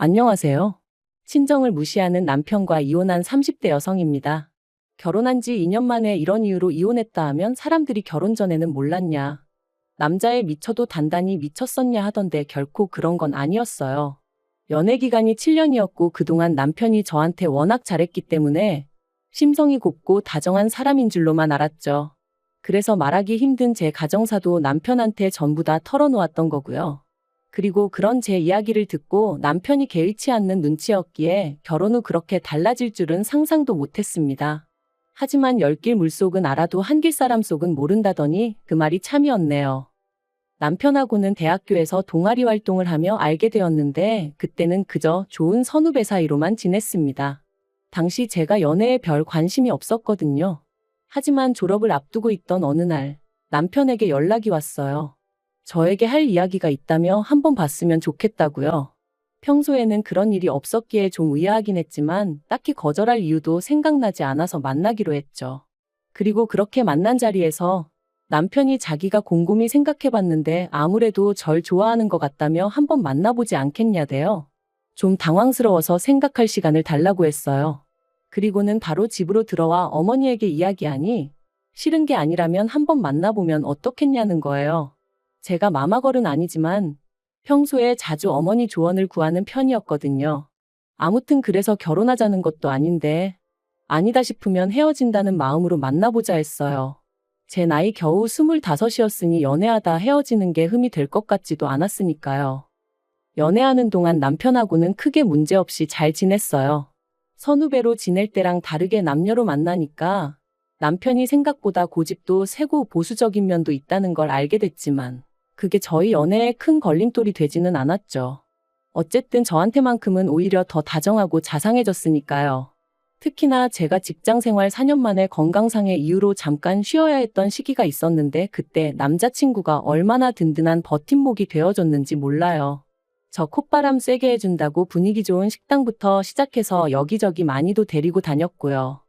안녕하세요. 친정을 무시하는 남편과 이혼한 30대 여성입니다. 결혼한 지 2년 만에 이런 이유로 이혼했다 하면 사람들이 결혼 전에는 몰랐냐, 남자에 미쳐도 단단히 미쳤었냐 하던데 결코 그런 건 아니었어요. 연애 기간이 7년이었고 그동안 남편이 저한테 워낙 잘했기 때문에 심성이 곱고 다정한 사람인 줄로만 알았죠. 그래서 말하기 힘든 제 가정사도 남편한테 전부 다 털어놓았던 거고요. 그리고 그런 제 이야기를 듣고 남편이 개의치 않는 눈치였기에 결혼 후 그렇게 달라질 줄은 상상도 못했습니다. 하지만 열길 물속은 알아도 한길 사람 속은 모른다더니 그 말이 참이었네요. 남편하고는 대학교에서 동아리 활동을 하며 알게 되었는데 그때는 그저 좋은 선후배 사이로만 지냈습니다. 당시 제가 연애에 별 관심이 없었거든요. 하지만 졸업을 앞두고 있던 어느 날 남편에게 연락이 왔어요. 저에게 할 이야기가 있다며 한번 봤으면 좋겠다고요. 평소에는 그런 일이 없었기에 좀 의아하긴 했지만 딱히 거절할 이유도 생각나지 않아서 만나기로 했죠. 그리고 그렇게 만난 자리에서 남편이 자기가 곰곰이 생각해봤는데 아무래도 절 좋아하는 것 같다며 한번 만나보지 않겠냐대요. 좀 당황스러워서 생각할 시간을 달라고 했어요. 그리고는 바로 집으로 들어와 어머니에게 이야기하니 싫은 게 아니라면 한번 만나보면 어떻겠냐는 거예요. 제가 마마걸은 아니지만 평소에 자주 어머니 조언을 구하는 편이었거든요. 아무튼 그래서 결혼하자는 것도 아닌데 아니다 싶으면 헤어진다는 마음으로 만나보자 했어요. 제 나이 겨우 25이었으니 연애하다 헤어지는 게 흠이 될 것 같지도 않았으니까요. 연애하는 동안 남편하고는 크게 문제없이 잘 지냈어요. 선후배로 지낼 때랑 다르게 남녀로 만나니까 남편이 생각보다 고집도 세고 보수적인 면도 있다는 걸 알게 됐지만 그게 저희 연애에 큰 걸림돌이 되지는 않았죠. 어쨌든 저한테만큼은 오히려 더 다정하고 자상해졌으니까요. 특히나 제가 직장생활 4년 만에 건강상의 이유로 잠깐 쉬어야 했던 시기가 있었는데 그때 남자친구가 얼마나 든든한 버팀목이 되어줬는지 몰라요. 저 콧바람 쐬게 해준다고 분위기 좋은 식당부터 시작해서 여기저기 많이도 데리고 다녔고요.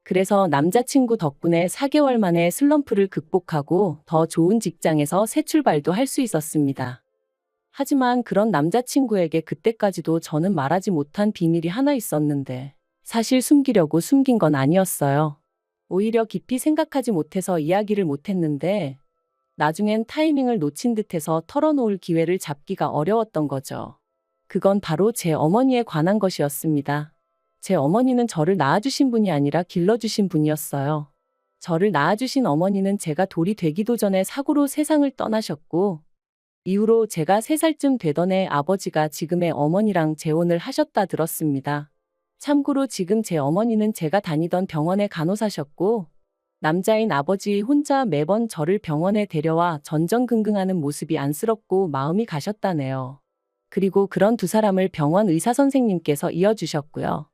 그래서 남자친구 덕분에 4개월 만에 슬럼프를 극복하고 더 좋은 직장에서 새 출발도 할 수 있었습니다. 하지만 그런 남자친구에게 그때까지도 저는 말하지 못한 비밀이 하나 있었는데 사실 숨기려고 숨긴 건 아니었어요. 오히려 깊이 생각하지 못해서 이야기를 못했는데 나중엔 타이밍을 놓친 듯해서 털어놓을 기회를 잡기가 어려웠던 거죠. 그건 바로 제 어머니에 관한 것이었습니다. 제 어머니는 저를 낳아주신 분이 아니라 길러주신 분이었어요. 저를 낳아주신 어머니는 제가 돌이 되기도 전에 사고로 세상을 떠나셨고 이후로 제가 3살쯤 되던 해 아버지가 지금의 어머니랑 재혼을 하셨다 들었습니다. 참고로 지금 제 어머니는 제가 다니던 병원의 간호사셨고 남자인 아버지 혼자 매번 저를 병원에 데려와 전전긍긍하는 모습이 안쓰럽고 마음이 가셨다네요. 그리고 그런 두 사람을 병원 의사 선생님께서 이어주셨고요.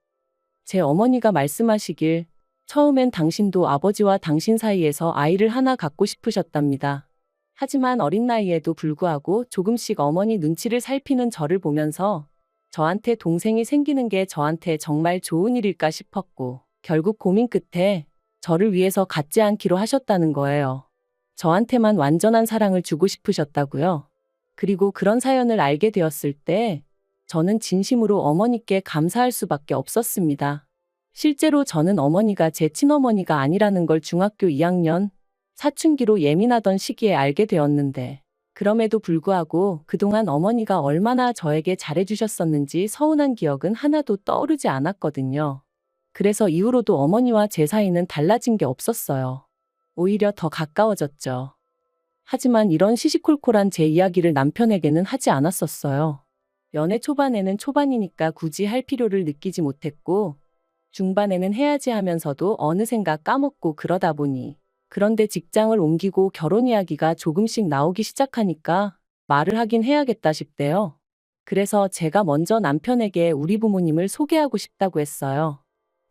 제 어머니가 말씀하시길 처음엔 당신도 아버지와 당신 사이에서 아이를 하나 갖고 싶으셨답니다. 하지만 어린 나이에도 불구하고 조금씩 어머니 눈치를 살피는 저를 보면서 저한테 동생이 생기는 게 저한테 정말 좋은 일일까 싶었고 결국 고민 끝에 저를 위해서 갖지 않기로 하셨다는 거예요. 저한테만 완전한 사랑을 주고 싶으셨다고요. 그리고 그런 사연을 알게 되었을 때 저는 진심으로 어머니께 감사할 수밖에 없었습니다. 실제로 저는 어머니가 제 친어머니가 아니라는 걸 중학교 2학년 사춘기로 예민하던 시기에 알게 되었는데 그럼에도 불구하고 그동안 어머니가 얼마나 저에게 잘해주셨었는지 서운한 기억은 하나도 떠오르지 않았거든요. 그래서 이후로도 어머니와 제 사이는 달라진 게 없었어요. 오히려 더 가까워졌죠. 하지만 이런 시시콜콜한 제 이야기를 남편에게는 하지 않았었어요. 연애 초반에는 초반이니까 굳이 할 필요를 느끼지 못했고 중반에는 해야지 하면서도 어느샌가 까먹고 그러다 보니 그런데 직장을 옮기고 결혼 이야기가 조금씩 나오기 시작하니까 말을 하긴 해야겠다 싶대요. 그래서 제가 먼저 남편에게 우리 부모님을 소개하고 싶다고 했어요.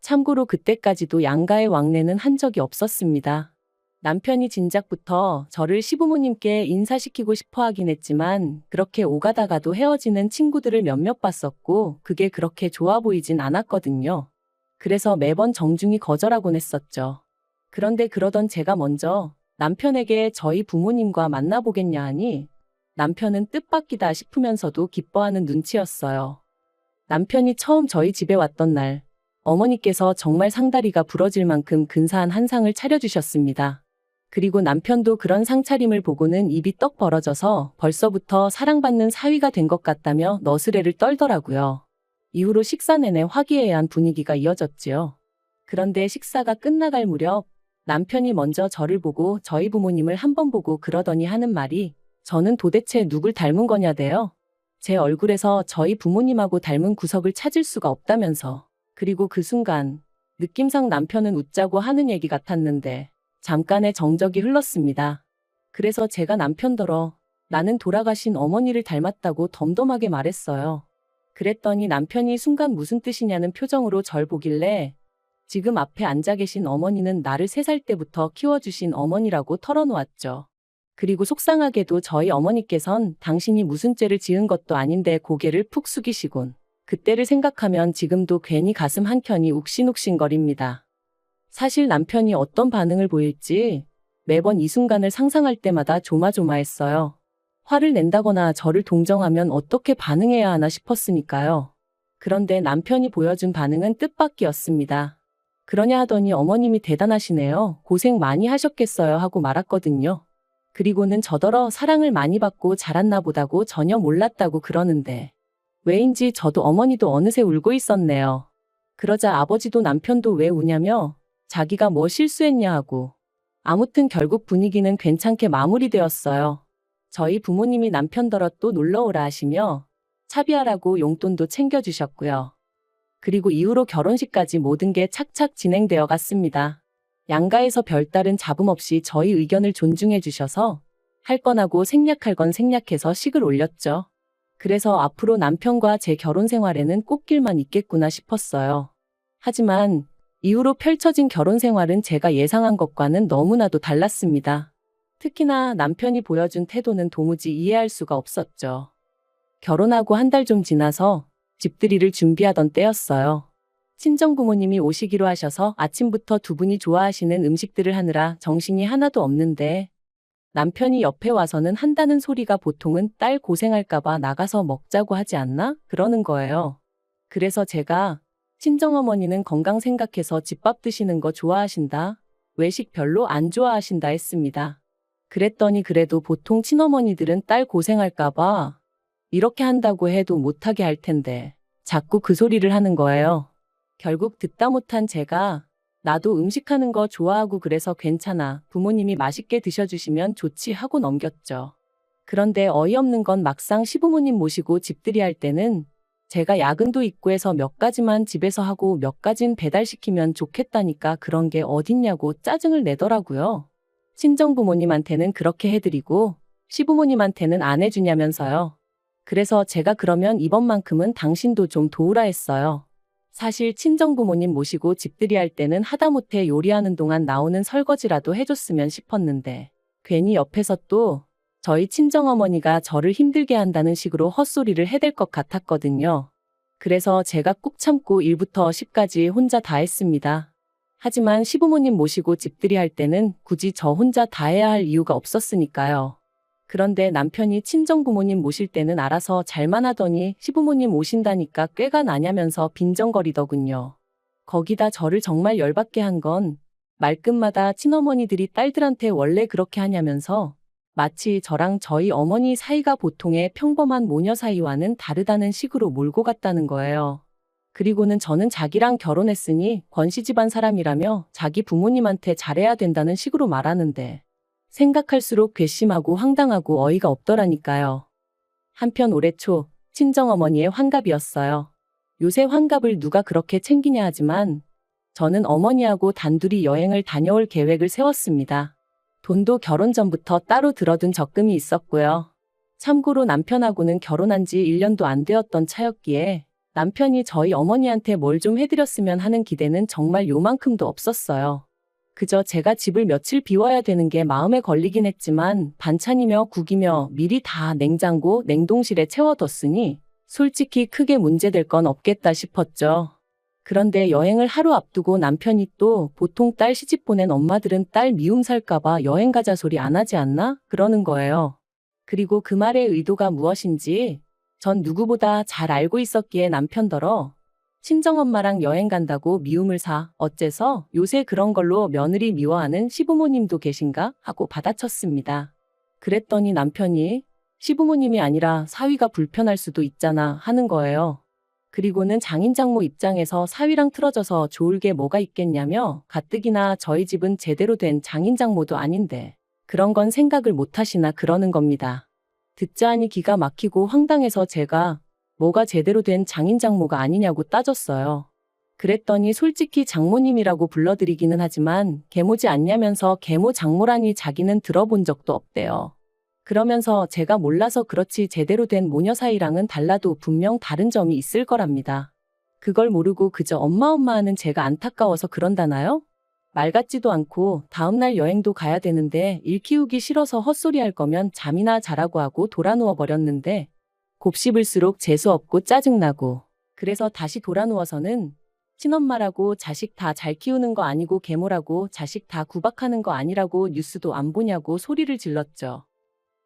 참고로 그때까지도 양가의 왕래는 한 적이 없었습니다. 남편이 진작부터 저를 시부모님께 인사시키고 싶어 하긴 했지만 그렇게 오가다가도 헤어지는 친구들을 몇몇 봤었고 그게 그렇게 좋아 보이진 않았거든요. 그래서 매번 정중히 거절하곤 했었죠. 그런데 그러던 제가 먼저 남편에게 저희 부모님과 만나보겠냐 하니 남편은 뜻밖이다 싶으면서도 기뻐하는 눈치였어요. 남편이 처음 저희 집에 왔던 날, 어머니께서 정말 상다리가 부러질 만큼 근사한 한상을 차려주셨습니다. 그리고 남편도 그런 상차림을 보고는 입이 떡 벌어져서 벌써부터 사랑받는 사위가 된 것 같다며 너스레를 떨더라고요. 이후로 식사 내내 화기애애한 분위기가 이어졌지요. 그런데 식사가 끝나갈 무렵 남편이 먼저 저를 보고 저희 부모님을 한 번 보고 그러더니 하는 말이 저는 도대체 누굴 닮은 거냐대요. 제 얼굴에서 저희 부모님하고 닮은 구석을 찾을 수가 없다면서. 그리고 그 순간 느낌상 남편은 웃자고 하는 얘기 같았는데 잠깐의 정적이 흘렀습니다. 그래서 제가 남편더러 나는 돌아가신 어머니를 닮았다고 덤덤하게 말했어요. 그랬더니 남편이 순간 무슨 뜻이냐는 표정으로 절 보길래 지금 앞에 앉아 계신 어머니는 나를 3살 때부터 키워주신 어머니라고 털어놓았죠. 그리고 속상하게도 저희 어머니께선 당신이 무슨 죄를 지은 것도 아닌데 고개를 푹 숙이시곤 그때를 생각하면 지금도 괜히 가슴 한켠이 욱신욱신거립니다. 사실 남편이 어떤 반응을 보일지 매번 이 순간을 상상할 때마다 조마조마했어요. 화를 낸다거나 저를 동정하면 어떻게 반응해야 하나 싶었으니까요. 그런데 남편이 보여준 반응은 뜻밖이었습니다. 그러냐 하더니 어머님이 대단하시네요. 고생 많이 하셨겠어요 하고 말았거든요. 그리고는 저더러 사랑을 많이 받고 자랐나 보다고 전혀 몰랐다고 그러는데 왜인지 저도 어머니도 어느새 울고 있었네요. 그러자 아버지도 남편도 왜 우냐며 자기가 뭐 실수했냐 하고 아무튼 결국 분위기는 괜찮게 마무리되었어요. 저희 부모님이 남편더러 또 놀러오라 하시며 차비하라고 용돈도 챙겨주셨고요. 그리고 이후로 결혼식까지 모든 게 착착 진행되어 갔습니다. 양가에서 별다른 잡음 없이 저희 의견을 존중해 주셔서 할 건 하고 생략할 건 생략해서 식을 올렸죠. 그래서 앞으로 남편과 제 결혼 생활에는 꽃길만 있겠구나 싶었어요. 하지만 이후로 펼쳐진 결혼 생활은 제가 예상한 것과는 너무나도 달랐습니다. 특히나 남편이 보여준 태도는 도무지 이해할 수가 없었죠. 결혼하고 한 달 좀 지나서 집들이를 준비하던 때였어요. 친정부모님이 오시기로 하셔서 아침부터 두 분이 좋아하시는 음식들을 하느라 정신이 하나도 없는데 남편이 옆에 와서는 한다는 소리가 보통은 딸 고생할까봐 나가서 먹자고 하지 않나? 그러는 거예요. 그래서 제가 친정어머니는 건강 생각해서 집밥 드시는 거 좋아하신다. 외식 별로 안 좋아하신다 했습니다. 그랬더니 그래도 보통 친어머니들은 딸 고생할까봐 이렇게 한다고 해도 못하게 할 텐데 자꾸 그 소리를 하는 거예요. 결국 듣다 못한 제가 나도 음식하는 거 좋아하고 그래서 괜찮아. 부모님이 맛있게 드셔주시면 좋지 하고 넘겼죠. 그런데 어이없는 건 막상 시부모님 모시고 집들이 할 때는 제가 야근도 있고 해서 몇 가지만 집에서 하고 몇 가진 배달시키면 좋겠다니까 그런 게 어딨냐고 짜증을 내더라고요. 친정부모님한테는 그렇게 해드리고 시부모님한테는 안 해주냐면서요. 그래서 제가 그러면 이번만큼은 당신도 좀 도우라 했어요. 사실 친정부모님 모시고 집들이 할 때는 하다못해 요리하는 동안 나오는 설거지라도 해줬으면 싶었는데 괜히 옆에서 또 저희 친정어머니가 저를 힘들게 한다는 식으로 헛소리를 해댈 것 같았거든요. 그래서 제가 꾹 참고 1부터 10까지 혼자 다 했습니다. 하지만 시부모님 모시고 집들이 할 때는 굳이 저 혼자 다 해야 할 이유가 없었으니까요. 그런데 남편이 친정부모님 모실 때는 알아서 잘만 하더니 시부모님 오신다니까 꾀가 나냐면서 빈정거리더군요. 거기다 저를 정말 열받게 한 건 말끝마다 친어머니들이 딸들한테 원래 그렇게 하냐면서 마치 저랑 저희 어머니 사이가 보통의 평범한 모녀 사이와는 다르다는 식으로 몰고 갔다는 거예요. 그리고는 저는 자기랑 결혼했으니 권씨 집안 사람이라며 자기 부모님한테 잘해야 된다는 식으로 말하는데 생각할수록 괘씸하고 황당하고 어이가 없더라니까요. 한편 올해 초 친정어머니의 환갑이었어요. 요새 환갑을 누가 그렇게 챙기냐 하지만 저는 어머니하고 단둘이 여행을 다녀올 계획을 세웠습니다. 돈도 결혼 전부터 따로 들어둔 적금이 있었고요. 참고로 남편하고는 결혼한 지 1년도 안 되었던 차였기에 남편이 저희 어머니한테 뭘 좀 해드렸으면 하는 기대는 정말 요만큼도 없었어요. 그저 제가 집을 며칠 비워야 되는 게 마음에 걸리긴 했지만 반찬이며 국이며 미리 다 냉장고, 냉동실에 채워뒀으니 솔직히 크게 문제될 건 없겠다 싶었죠. 그런데 여행을 하루 앞두고 남편이 또 보통 딸 시집 보낸 엄마들은 딸 미움 살까봐 여행 가자 소리 안 하지 않나? 그러는 거예요. 그리고 그 말의 의도가 무엇인지 전 누구보다 잘 알고 있었기에 남편더러 친정엄마랑 여행 간다고 미움을 사 어째서 요새 그런 걸로 며느리 미워하는 시부모님도 계신가 하고 받아쳤습니다. 그랬더니 남편이 시부모님이 아니라 사위가 불편할 수도 있잖아 하는 거예요. 그리고는 장인장모 입장에서 사위랑 틀어져서 좋을 게 뭐가 있겠냐며 가뜩이나 저희 집은 제대로 된 장인장모도 아닌데 그런 건 생각을 못 하시나 그러는 겁니다. 듣자 하니 기가 막히고 황당해서 제가 뭐가 제대로 된 장인장모가 아니냐고 따졌어요. 그랬더니 솔직히 장모님이라고 불러드리기는 하지만 계모지 않냐면서 계모 장모라니 자기는 들어본 적도 없대요. 그러면서 제가 몰라서 그렇지 제대로 된 모녀 사이랑은 달라도 분명 다른 점이 있을 거랍니다. 그걸 모르고 그저 엄마 하는 제가 안타까워서 그런다나요? 말 같지도 않고 다음날 여행도 가야 되는데 일 키우기 싫어서 헛소리 할 거면 잠이나 자라고 하고 돌아누워 버렸는데 곱씹을수록 재수없고 짜증나고 그래서 다시 돌아누워서는 친엄마라고 자식 다 잘 키우는 거 아니고 계모라고 자식 다 구박하는 거 아니라고 뉴스도 안 보냐고 소리를 질렀죠.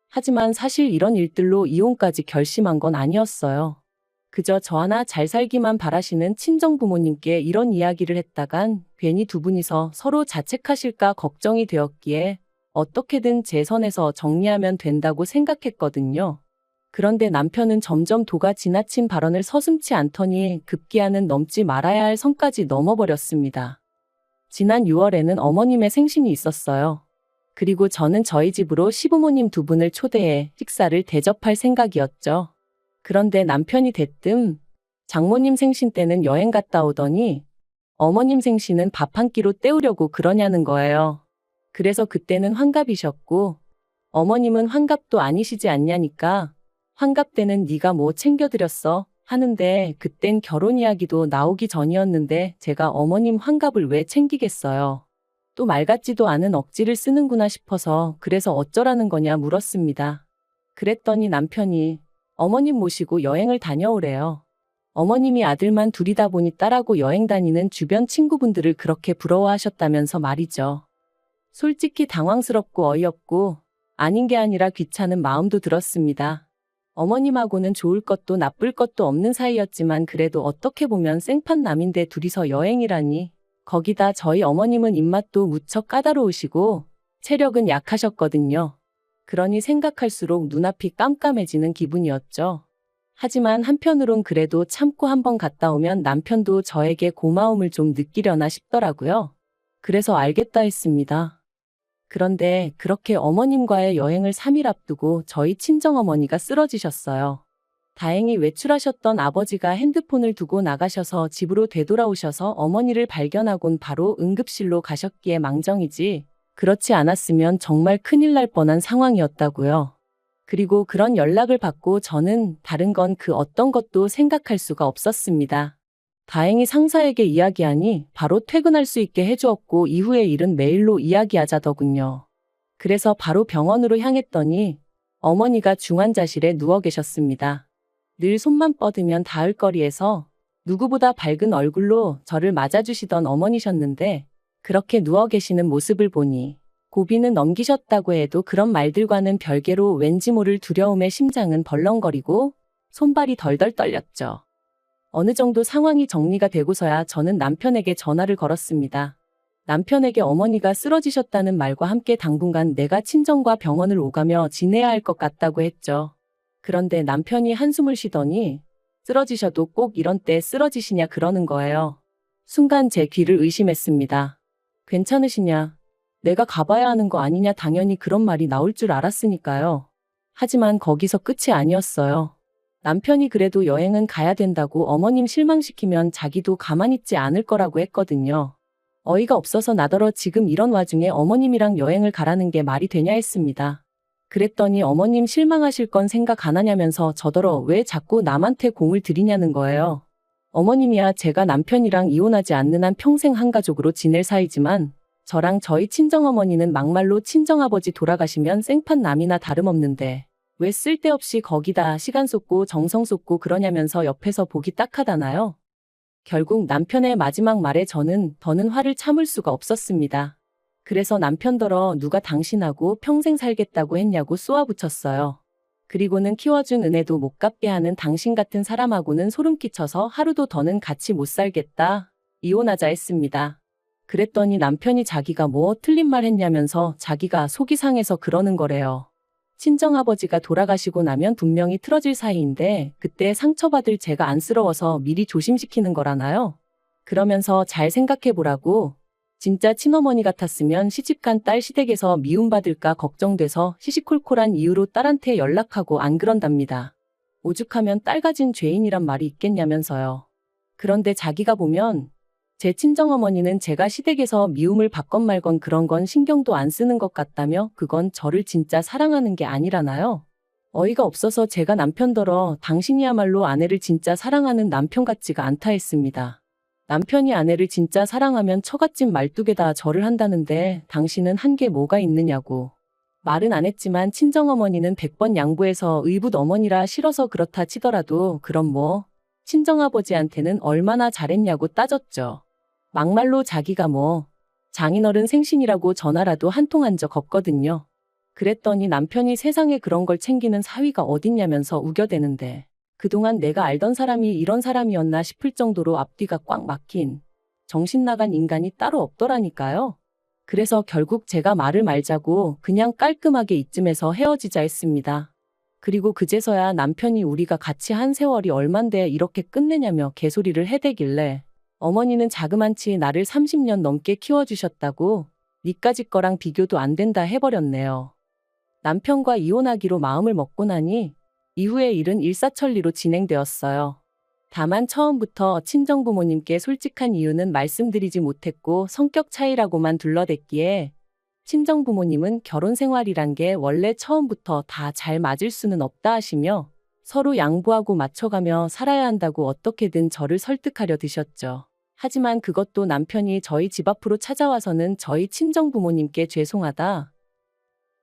하지만 사실 이런 일들로 이혼까지 결심한 건 아니었어요. 그저 저 하나 잘 살기만 바라시는 친정부모님께 이런 이야기를 했다간 괜히 두 분이서 서로 자책하실까 걱정이 되었기에 어떻게든 제 선에서 정리하면 된다고 생각했거든요. 그런데 남편은 점점 도가 지나친 발언을 서슴지 않더니 급기야는 넘지 말아야 할 선까지 넘어버렸습니다. 지난 6월에는 어머님의 생신이 있었어요. 그리고 저는 저희 집으로 시부모님 두 분을 초대해 식사를 대접할 생각이었죠. 그런데 남편이 대뜸 장모님 생신 때는 여행 갔다 오더니 어머님 생신은 밥 한 끼로 때우려고 그러냐는 거예요. 그래서 그때는 환갑이셨고 어머님은 환갑도 아니시지 않냐니까 환갑 때는 네가 뭐 챙겨드렸어 하는데 그땐 결혼 이야기도 나오기 전이었는데 제가 어머님 환갑을 왜 챙기겠어요. 또 말 같지도 않은 억지를 쓰는구나 싶어서 그래서 어쩌라는 거냐 물었습니다. 그랬더니 남편이 어머님 모시고 여행을 다녀오래요. 어머님이 아들만 둘이다 보니 딸하고 여행 다니는 주변 친구분들을 그렇게 부러워하셨다면서 말이죠. 솔직히 당황스럽고 어이없고 아닌 게 아니라 귀찮은 마음도 들었습니다. 어머님하고는 좋을 것도 나쁠 것도 없는 사이였지만 그래도 어떻게 보면 생판남인데 둘이서 여행이라니. 거기다 저희 어머님은 입맛도 무척 까다로우시고 체력은 약하셨거든요. 그러니 생각할수록 눈앞이 깜깜해지는 기분이었죠. 하지만 한편으론 그래도 참고 한번 갔다 오면 남편도 저에게 고마움을 좀 느끼려나 싶더라고요. 그래서 알겠다 했습니다. 그런데 그렇게 어머님과의 여행을 3일 앞두고 저희 친정어머니가 쓰러지셨어요. 다행히 외출하셨던 아버지가 핸드폰을 두고 나가셔서 집으로 되돌아오셔서 어머니를 발견하곤 바로 응급실로 가셨기에 망정이지 그렇지 않았으면 정말 큰일 날 뻔한 상황이었다고요. 그리고 그런 연락을 받고 저는 다른 건 그 어떤 것도 생각할 수가 없었습니다. 다행히 상사에게 이야기하니 바로 퇴근할 수 있게 해주었고 이후의 일은 메일로 이야기하자더군요. 그래서 바로 병원으로 향했더니 어머니가 중환자실에 누워 계셨습니다. 늘 손만 뻗으면 닿을 거리에서 누구보다 밝은 얼굴로 저를 맞아주시던 어머니셨는데 그렇게 누워 계시는 모습을 보니 고비는 넘기셨다고 해도 그런 말들과는 별개로 왠지 모를 두려움에 심장은 벌렁거리고 손발이 덜덜 떨렸죠. 어느 정도 상황이 정리가 되고서야 저는 남편에게 전화를 걸었습니다. 남편에게 어머니가 쓰러지셨다는 말과 함께 당분간 내가 친정과 병원을 오가며 지내야 할 것 같다고 했죠. 그런데 남편이 한숨을 쉬더니 쓰러지셔도 꼭 이런 때 쓰러지시냐 그러는 거예요. 순간 제 귀를 의심했습니다. 괜찮으시냐? 내가 가봐야 하는 거 아니냐 당연히 그런 말이 나올 줄 알았으니까요. 하지만 거기서 끝이 아니었어요. 남편이 그래도 여행은 가야 된다고 어머님 실망시키면 자기도 가만히 있지 않을 거라고 했거든요. 어이가 없어서 나더러 지금 이런 와중에 어머님이랑 여행을 가라는 게 말이 되냐 했습니다. 그랬더니 어머님 실망하실 건 생각 안 하냐면서 저더러 왜 자꾸 남한테 공을 들이냐는 거예요. 어머님이야 제가 남편이랑 이혼하지 않는 한 평생 한 가족으로 지낼 사이지만 저랑 저희 친정어머니는 막말로 친정아버지 돌아가시면 생판남이나 다름없는데 왜 쓸데없이 거기다 시간 쏟고 정성 쏟고 그러냐면서 옆에서 보기 딱하다나요? 결국 남편의 마지막 말에 저는 더는 화를 참을 수가 없었습니다. 그래서 남편더러 누가 당신하고 평생 살겠다고 했냐고 쏘아붙였어요. 그리고는 키워준 은혜도 못 갚게 하는 당신 같은 사람하고는 소름 끼쳐서 하루도 더는 같이 못 살겠다. 이혼하자 했습니다. 그랬더니 남편이 자기가 뭐 틀린 말 했냐면서 자기가 속이 상해서 그러는 거래요. 친정아버지가 돌아가시고 나면 분명히 틀어질 사이인데 그때 상처받을 제가 안쓰러워서 미리 조심시키는 거라나요? 그러면서 잘 생각해보라고. 진짜 친어머니 같았으면 시집간 딸 시댁에서 미움받을까 걱정돼서 시시콜콜한 이유로 딸한테 연락하고 안 그런답니다. 오죽하면 딸 가진 죄인이란 말이 있겠냐면서요. 그런데 자기가 보면 제 친정어머니는 제가 시댁에서 미움을 받건 말건 그런 건 신경도 안 쓰는 것 같다며 그건 저를 진짜 사랑하는 게 아니라나요? 어이가 없어서 제가 남편더러 당신이야말로 아내를 진짜 사랑하는 남편 같지가 않다 했습니다. 남편이 아내를 진짜 사랑하면 처갓집 말뚝에다 절을 한다는데 당신은 한 게 뭐가 있느냐고. 말은 안 했지만 친정어머니는 100번 양보해서 의붓 어머니라 싫어서 그렇다 치더라도 그럼 뭐 친정아버지한테는 얼마나 잘했냐고 따졌죠. 막말로 자기가 뭐 장인어른 생신이라고 전화라도 한 통 한 적 없거든요. 그랬더니 남편이 세상에 그런 걸 챙기는 사위가 어딨냐면서 우겨대는데 그동안 내가 알던 사람이 이런 사람이었나 싶을 정도로 앞뒤가 꽉 막힌 정신 나간 인간이 따로 없더라니까요. 그래서 결국 제가 말을 말자고 그냥 깔끔하게 이쯤에서 헤어지자 했습니다. 그리고 그제서야 남편이 우리가 같이 한 세월이 얼만데 이렇게 끝내냐며 개소리를 해대길래 어머니는 자그만치 나를 30년 넘게 키워주셨다고 니까짓 거랑 비교도 안 된다 해버렸네요. 남편과 이혼하기로 마음을 먹고 나니 이후의 일은 일사천리로 진행되었어요. 다만 처음부터 친정부모님께 솔직한 이유는 말씀드리지 못했고 성격 차이라고만 둘러댔기에 친정부모님은 결혼 생활이란 게 원래 처음부터 다 잘 맞을 수는 없다 하시며 서로 양보하고 맞춰가며 살아야 한다고 어떻게든 저를 설득하려 드셨죠. 하지만 그것도 남편이 저희 집 앞으로 찾아와서는 저희 친정부모님께 죄송하다.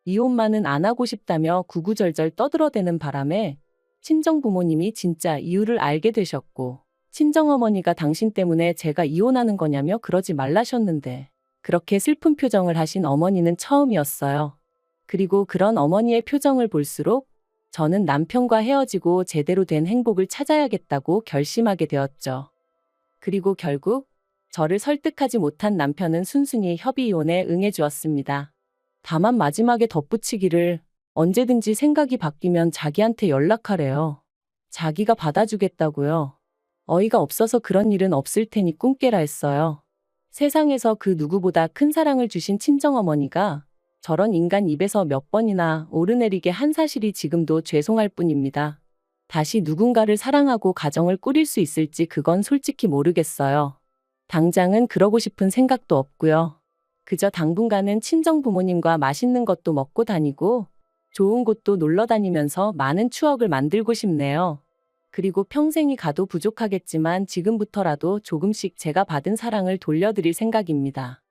이혼만은 안 하고 싶다며 구구절절 떠들어대는 바람에 친정부모님이 진짜 이유를 알게 되셨고 친정어머니가 당신 때문에 제가 이혼하는 거냐며 그러지 말라셨는데 그렇게 슬픈 표정을 하신 어머니는 처음이었어요. 그리고 그런 어머니의 표정을 볼수록 저는 남편과 헤어지고 제대로 된 행복을 찾아야겠다고 결심하게 되었죠. 그리고 결국 저를 설득하지 못한 남편은 순순히 협의 이혼에 응해주었습니다. 다만 마지막에 덧붙이기를 언제든지 생각이 바뀌면 자기한테 연락하래요. 자기가 받아주겠다고요. 어이가 없어서 그런 일은 없을 테니 꿈 깨라 했어요. 세상에서 그 누구보다 큰 사랑을 주신 친정어머니가 저런 인간 입에서 몇 번이나 오르내리게 한 사실이 지금도 죄송할 뿐입니다. 다시 누군가를 사랑하고 가정을 꾸릴 수 있을지 그건 솔직히 모르겠어요. 당장은 그러고 싶은 생각도 없고요. 그저 당분간은 친정부모님과 맛있는 것도 먹고 다니고 좋은 곳도 놀러 다니면서 많은 추억을 만들고 싶네요. 그리고 평생이 가도 부족하겠지만 지금부터라도 조금씩 제가 받은 사랑을 돌려드릴 생각입니다.